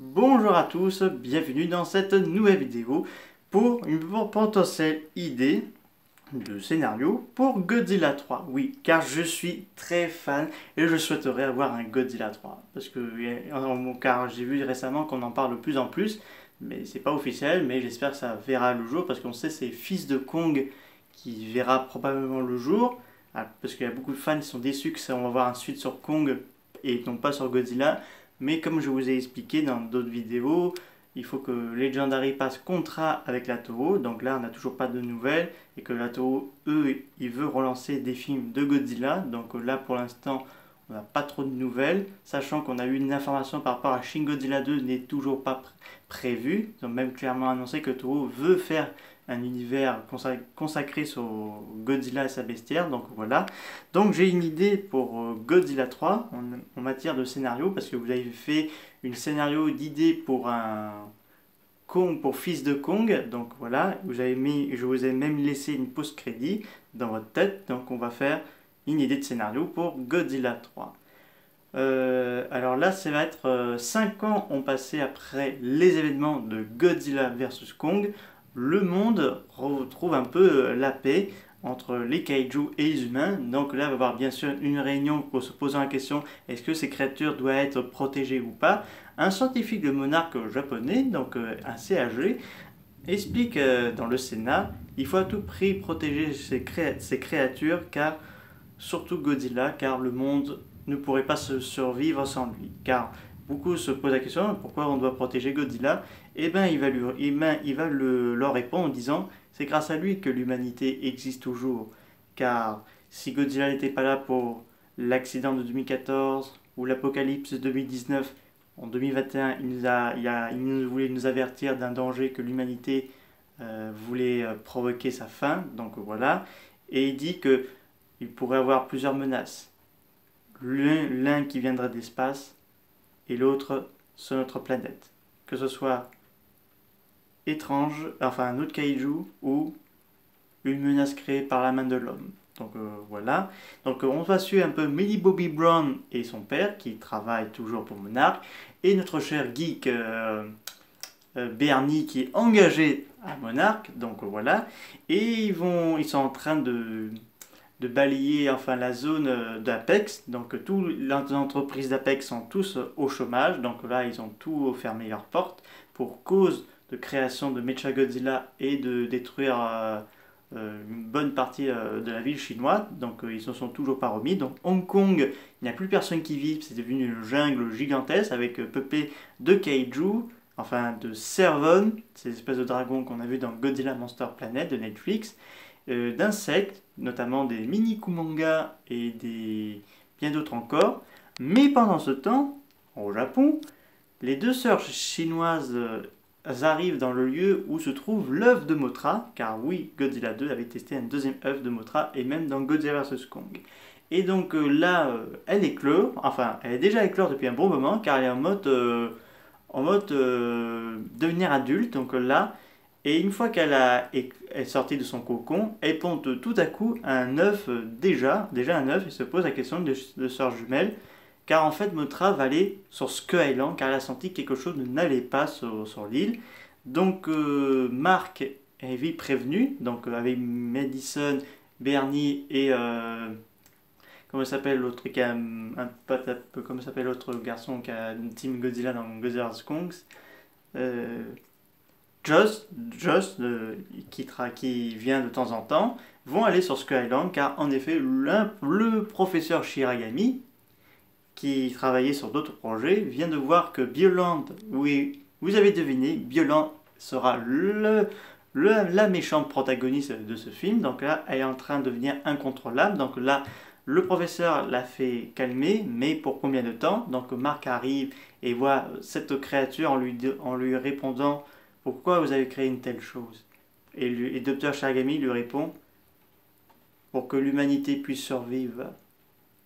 Bonjour à tous, bienvenue dans cette nouvelle vidéo pour une potentielle idée de scénario pour Godzilla 3. Oui, car je suis très fan et je souhaiterais avoir un Godzilla 3. Parce que, car j'ai vu récemment qu'on en parle de plus en plus, mais c'est pas officiel, mais j'espère que ça verra le jour parce qu'on sait c'est Fils de Kong qui verra probablement le jour. Parce qu'il y a beaucoup de fans qui sont déçus que on va voir un suite sur Kong et non pas sur Godzilla. Mais comme je vous ai expliqué dans d'autres vidéos, il faut que Legendary passe contrat avec la Toho. Donc là, on n'a toujours pas de nouvelles. Et que la Toho, eux, ils veulent relancer des films de Godzilla. Donc là, pour l'instant, on n'a pas trop de nouvelles. Sachant qu'on a eu une information par rapport à Shin Godzilla 2 n'est toujours pas prévue. Ils ont même clairement annoncé que Toho veut faire un univers consacré sur Godzilla et sa bestiaire. Donc voilà. Donc j'ai une idée pour Godzilla 3 en matière de scénario parce que vous avez fait une scénario d'idée pour un Kong pour Fils de Kong. Donc voilà, je vous ai même laissé une post-crédit dans votre tête. Donc on va faire une idée de scénario pour Godzilla 3. Alors là, ça va être 5 ans ont passé après les événements de Godzilla vs Kong. Le monde retrouve un peu la paix entre les kaiju et les humains. Donc là, il va y avoir bien sûr une réunion pour se poser la question est-ce que ces créatures doivent être protégées ou pas. Un scientifique de monarque japonais, donc assez âgé, explique dans le Sénat il faut à tout prix protéger ces créatures, car surtout Godzilla, car le monde ne pourrait pas se survivre sans lui. Car beaucoup se posent la question pourquoi on doit protéger Godzilla. Eh bien, il va leur répondre en disant c'est grâce à lui que l'humanité existe toujours. Car si Godzilla n'était pas là pour l'accident de 2014 ou l'apocalypse de 2019, en 2021, il voulait nous avertir d'un danger que l'humanité voulait provoquer sa fin. Donc voilà. Et il dit que il pourrait avoir plusieurs menaces. L'un qui viendrait de l'espace et l'autre sur notre planète. Que ce soit étrange, enfin un autre kaiju ou une menace créée par la main de l'homme. Donc voilà. Donc on va suivre un peu Millie Bobby Brown et son père qui travaillent toujours pour Monarch et notre cher geek Bernie qui est engagé à Monarch. Donc voilà. Et ils sont en train de balayer enfin la zone d'Apex. Donc toutes les entreprises d'Apex sont tous au chômage. Donc là, ils ont tout fermé leurs portes pour cause de création de Mechagodzilla et de détruire une bonne partie de la ville chinoise. Donc ils ne sont toujours pas remis. Donc Hong Kong, il n'y a plus personne qui vit. C'est devenu une jungle gigantesque avec peuplé de kaiju. Enfin, de Servon, ces espèces de dragons qu'on a vu dans Godzilla Monster Planet de Netflix, d'insectes, notamment des mini kumonga et bien d'autres encore. Mais pendant ce temps, au Japon, les deux sœurs chinoises arrivent dans le lieu où se trouve l'œuf de Mothra, car oui, Godzilla 2 avait testé un deuxième œuf de Mothra, et même dans Godzilla vs Kong. Et donc là, elle éclore, enfin, elle est déjà éclore depuis un bon moment, car elle est en mode devenir adulte, donc là, et une fois est sortie de son cocon, elle ponte tout à coup un œuf déjà un œuf, et se pose la question de sœur jumelle, car en fait Mothra va aller sur Skull Island, car elle a senti que quelque chose n'allait pas sur l'île. Donc Mark est vite prévenu, donc avec Madison, Bernie et comment s'appelle l'autre qui a un pote un peu comment s'appelle l'autre garçon qui a une team Godzilla dans Godzilla vs Kong. Euh, Joss qui vient de temps en temps, vont aller sur Skull Island car en effet le professeur Shiragami, qui travaillait sur d'autres projets, vient de voir que Bioland, oui, vous avez deviné, Bioland sera la méchante protagoniste de ce film. Donc là, elle est en train de devenir incontrôlable. Donc là, le professeur l'a fait calmer, mais pour combien de temps? Donc Marc arrive et voit cette créature en lui répondant pourquoi vous avez créé une telle chose? Et Dr. Shiragami lui répond pour que l'humanité puisse survivre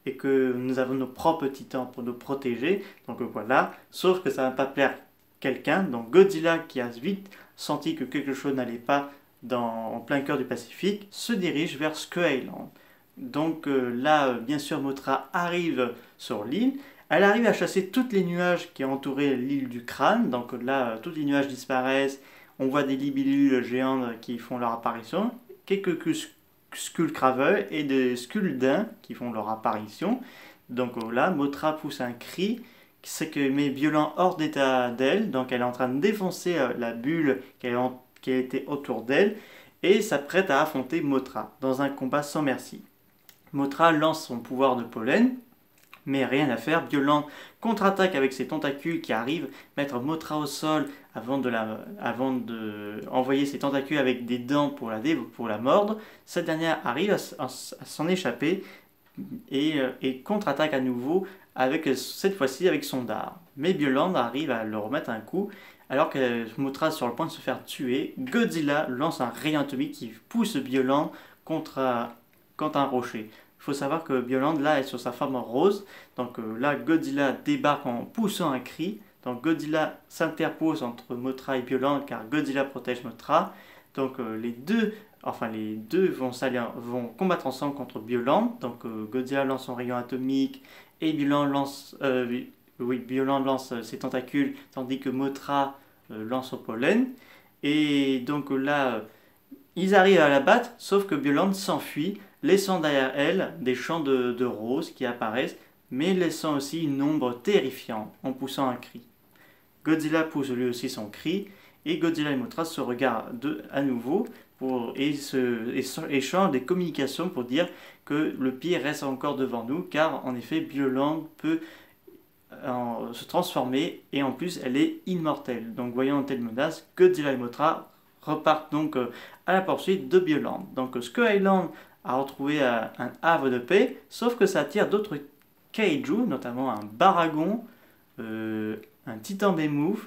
et que nous avons nos propres titans pour nous protéger. Donc voilà, sauf que ça ne va pas plaire quelqu'un. Donc Godzilla, qui a vite senti que quelque chose n'allait pas en plein cœur du Pacifique, se dirige vers Skull Island. Donc là, bien sûr, Mothra arrive sur l'île Elle arrive à chasser tous les nuages qui entouraient l'île du crâne. Donc là, tous les nuages disparaissent. On voit des libellules géantes qui font leur apparition. Quelques skullcravels et des skulldins qui font leur apparition. Donc là, Mothra pousse un cri, ce qui met Violent hors d'état d'elle. Donc elle est en train de défoncer la bulle qui était autour d'elle et s'apprête à affronter Mothra dans un combat sans merci. Mothra lance son pouvoir de pollen, mais rien à faire. Violent contre-attaque avec ses tentacules qui arrivent mettre Mothra au sol avant de envoyer ses tentacules avec des dents pour la mordre. Cette dernière arrive à s'en échapper et contre-attaque à nouveau cette fois-ci avec son dard. Mais Violent arrive à le remettre un coup. Alors que Mothra est sur le point de se faire tuer, Godzilla lance un rayon atomique qui pousse Violent contre un rocher. Il faut savoir que Violent là est sur sa forme rose. Donc là, Godzilla débarque en poussant un cri. Donc Godzilla s'interpose entre Mothra et Violent car Godzilla protège Mothra. Donc les deux vont combattre ensemble contre Violent. Donc Godzilla lance son rayon atomique et Violent lance ses tentacules tandis que Mothra lance son pollen. Et donc là, ils arrivent à la battre, sauf que Violent s'enfuit, laissant derrière elle des champs de roses qui apparaissent, mais laissant aussi une ombre terrifiante en poussant un cri. Godzilla pousse lui aussi son cri, et Godzilla et Mothra se regardent à nouveau et échangent des communications pour dire que le pire reste encore devant nous, car en effet, Violent peut se transformer et en plus elle est immortelle. Donc voyant une telle menace, Godzilla et Mothra repartent donc à la poursuite de Violent. Donc Skull Island a retrouvé un havre de paix, sauf que ça attire d'autres kaiju, notamment un Baragon, un Titan Behemoth,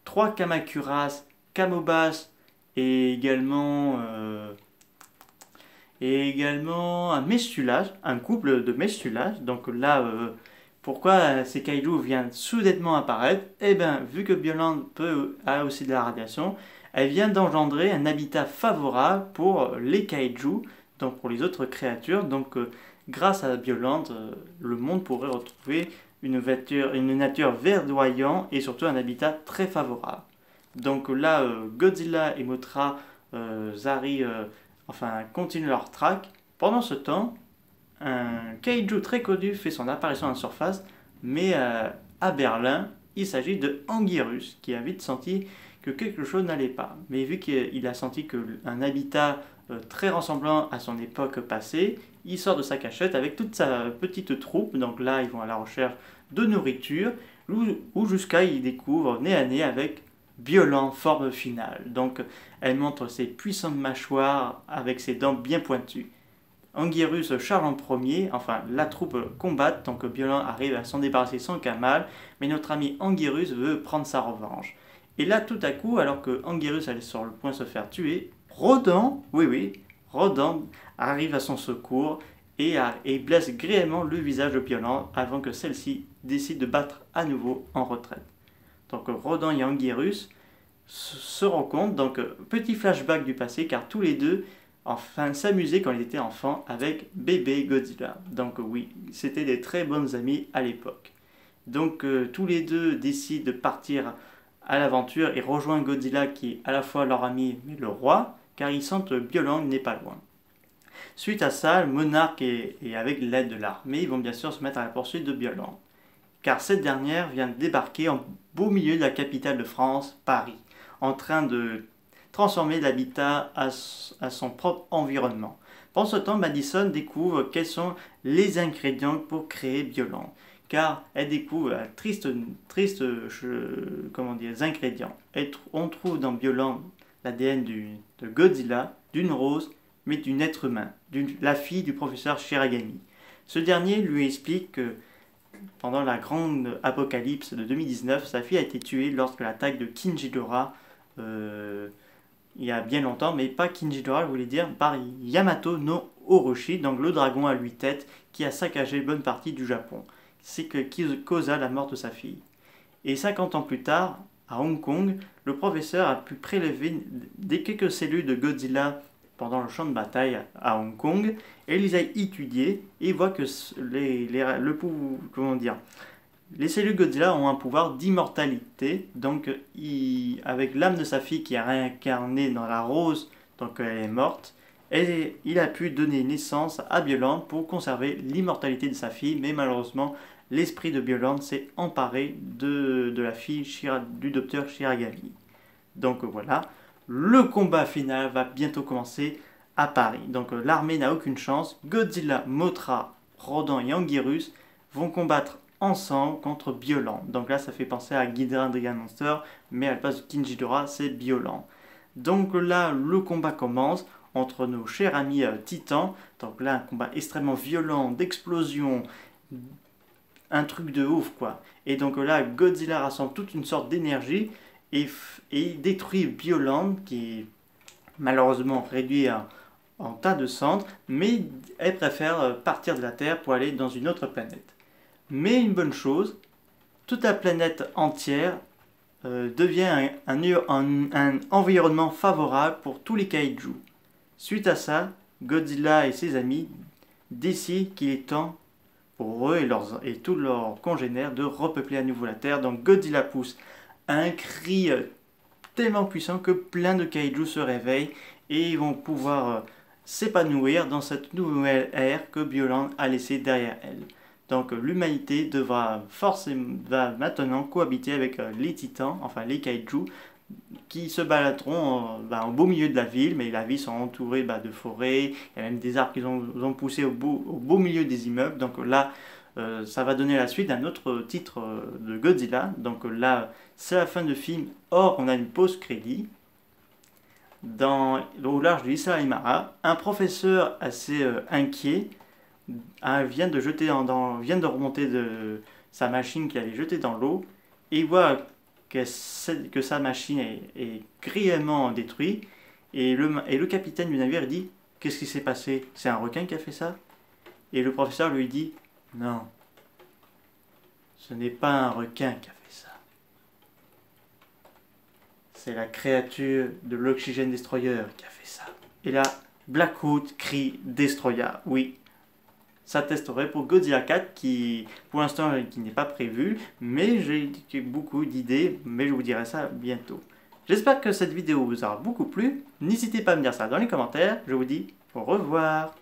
3 Kamacuras, Kamobas et également un Mestulage, un couple de Mestulage. Donc là, pourquoi ces kaiju viennent soudainement apparaître? Eh bien, vu que Violent a aussi de la radiation, elle vient d'engendrer un habitat favorable pour les kaiju, donc pour les autres créatures. Donc grâce à Violent, le monde pourrait retrouver une nature verdoyante et surtout un habitat très favorable. Donc là, Godzilla et Mothra continuent leur track. Pendant ce temps, un kaiju très connu fait son apparition en surface, mais à Berlin, il s'agit de Anguirus, qui a vite senti que quelque chose n'allait pas. Mais vu qu'il a senti qu'un habitat très ressemblant à son époque passée, il sort de sa cachette avec toute sa petite troupe. Donc là, ils vont à la recherche de nourriture, ou jusqu'à ils découvrent nez à nez avec Violent, forme finale. Donc elle montre ses puissantes mâchoires avec ses dents bien pointues. Anguirus charge en premier, enfin la troupe combat tant que Violent arrive à s'en débarrasser sans qu'un mal, mais notre ami Anguirus veut prendre sa revanche. Et là tout à coup, alors que Anguirus allait sur le point de se faire tuer, Rodan arrive à son secours et blesse grièvement le visage de Violent avant que celle-ci décide de battre à nouveau en retraite. Donc Rodan et Anguirus se rencontrent, donc petit flashback du passé car tous les deux s'amusaient quand ils étaient enfants avec bébé Godzilla. Donc oui, c'était des très bonnes amies à l'époque. Donc tous les deux décident de partir à l'aventure et rejoindre Godzilla qui est à la fois leur ami mais le roi, car ils sentent Violent n'est pas loin. Suite à ça, le monarque et avec l'aide de l'armée, ils vont bien sûr se mettre à la poursuite de Violent, car cette dernière vient de débarquer en beau milieu de la capitale de France, Paris, en train de transformer l'habitat à son propre environnement. Pendant ce temps, Madison découvre quels sont les ingrédients pour créer Violent, car elle découvre tristes ingrédients. On trouve dans Violent l'ADN de Godzilla, d'une rose, mais d'un être humain, la fille du professeur Shiragami. Ce dernier lui explique que pendant la grande apocalypse de 2019, sa fille a été tuée lors de l'attaque de Kinjidora il y a bien longtemps, mais pas Kinjidora, je voulais dire, par Yamato no Orochi, donc le dragon à 8 têtes qui a saccagé une bonne partie du Japon. C'est qui causa la mort de sa fille. Et 50 ans plus tard, à Hong Kong, le professeur a pu prélever des quelques cellules de Godzilla pendant le champ de bataille à Hong Kong, et il les a étudiés et il voit que les cellules Godzilla ont un pouvoir d'immortalité. Donc avec l'âme de sa fille qui est réincarnée dans la rose, donc elle est morte, et il a pu donner naissance à Bioland pour conserver l'immortalité de sa fille, mais malheureusement l'esprit de Bioland s'est emparé de la fille du docteur Shiragami. Donc voilà, le combat final va bientôt commencer à Paris. Donc l'armée n'a aucune chance. Godzilla, Mothra, Rodan et Anguirus vont combattre ensemble contre Bioland. Donc là, ça fait penser à Ghidorah Dragon Monster, mais à la place de King Ghidorah, c'est Bioland. Donc là, le combat commence entre nos chers amis titans. Donc là, un combat extrêmement violent, d'explosion, un truc de ouf quoi. Et donc là, Godzilla rassemble toute une sorte d'énergie et détruit Bioland qui est malheureusement réduit en tas de cendres, mais elle préfère partir de la Terre pour aller dans une autre planète. Mais une bonne chose, toute la planète entière devient un environnement favorable pour tous les kaiju. Suite à ça, Godzilla et ses amis décident qu'il est temps pour eux et tous leurs congénères de repeupler à nouveau la Terre. Donc Godzilla pousse un cri tellement puissant que plein de kaiju se réveillent et ils vont pouvoir s'épanouir dans cette nouvelle ère que Bioland a laissée derrière elle. Donc l'humanité va maintenant cohabiter avec les titans, enfin les kaiju, qui se baladeront au beau milieu de la ville, mais la ville sont entourées de forêts, il y a même des arbres qui ont poussé au beau milieu des immeubles. Donc là, ça va donner la suite d'un autre titre de Godzilla. Donc là, c'est la fin de film. Or, on a une pause crédit. Au large de l'Isla Aymara, un professeur assez inquiet vient de remonter de sa machine qu'il avait jetée dans l'eau et il voit que sa machine est grièvement détruite et le capitaine du navire dit « Qu'est-ce qui s'est passé? C'est un requin qui a fait ça ?» Et le professeur lui dit « Non, ce n'est pas un requin qui a fait ça. C'est la créature de l'Oxygen Destroyer qui a fait ça. » Et là, Blackwood crie « Destroya !» Oui, ça testerait pour Godzilla 4 qui, pour l'instant, qui n'est pas prévu, mais j'ai beaucoup d'idées, mais je vous dirai ça bientôt. J'espère que cette vidéo vous aura beaucoup plu. N'hésitez pas à me dire ça dans les commentaires. Je vous dis au revoir.